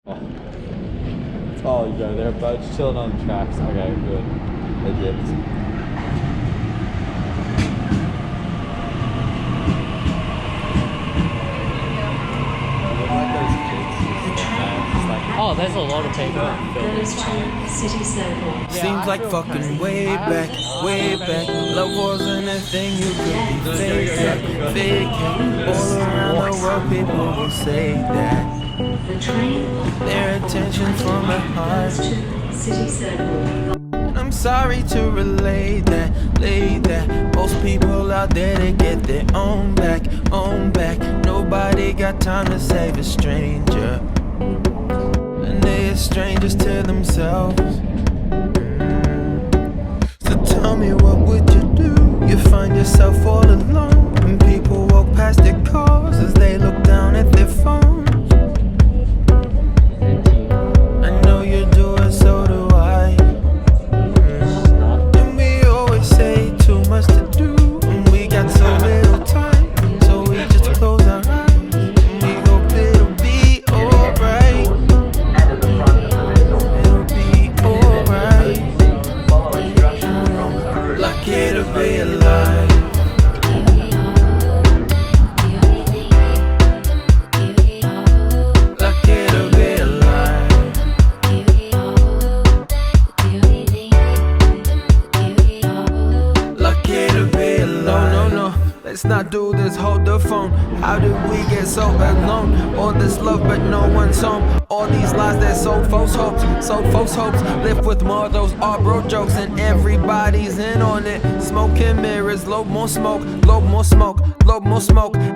Oh, oh, you go. They're boats chilling on the tracks. Okay, good. They dipped. Oh, there's a lot of people. Goes to City Circle. Seems like fucking way back. Love wasn't a thing you could be fake. All around the world, people will say that The train their attention's from the heart. goes to City Circle. I'm sorry to relay that, most people out there, they get their own back. Nobody got time to save a stranger, and they are strangers to themselves. So tell me, what would you do? You find yourself all alone, and people walk past their cars as they look down at their phones. I know you do it, so do I. And we always say too much to do, and we got so little time, so we just close our eyes and we hope it'll be alright. It'll be alright. Lucky to be alive. Lucky to be alive. Lucky to be alone. No, let's not do this, hold the phone. How did we get so alone? All this love but no one's home. All these lies that sold folks hopes. Live with more of those bro jokes, and everybody's in on it. Smoking mirrors, load more smoke.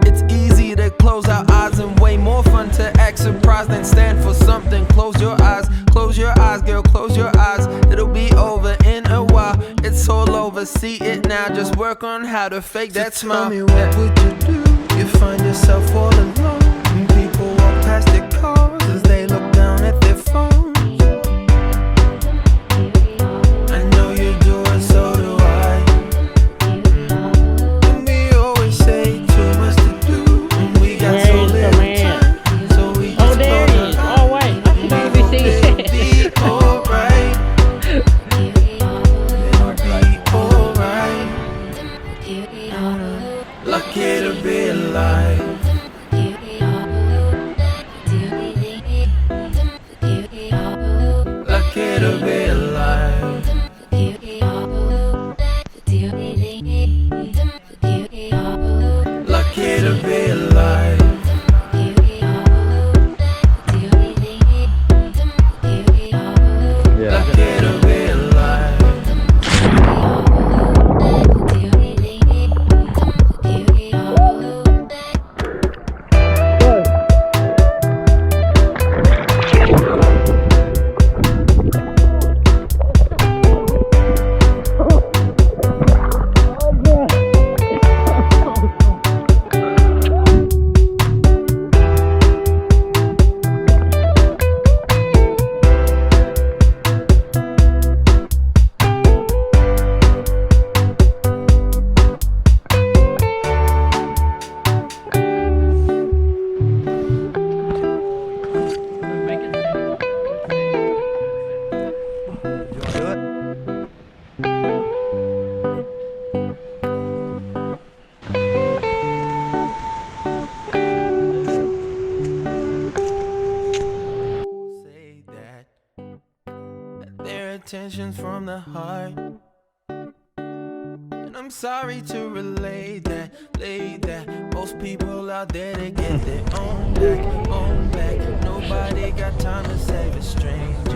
It's easy to close our eyes and way more fun to act surprised than stand for something. Close your eyes, girl, close your eyes. It'll be over in a while. It's all over, see it now. Just work on how to fake that smile. Tell me, what would you do? You find yourself all alone, and people walk past their cars as they look down at their phones. I know you do it, so do I. And we always say too much to do, and we got so little time, so we just there close he is. our Oh, wait. I can barely see it. It'll be alright. Lucky to be alive. Lucky to be alive. Lucky to be alive. Lucky to be alive. Say that their attention's from the heart, and I'm sorry to relay that, most people out there, they get their own back. Nobody got time to save a stranger.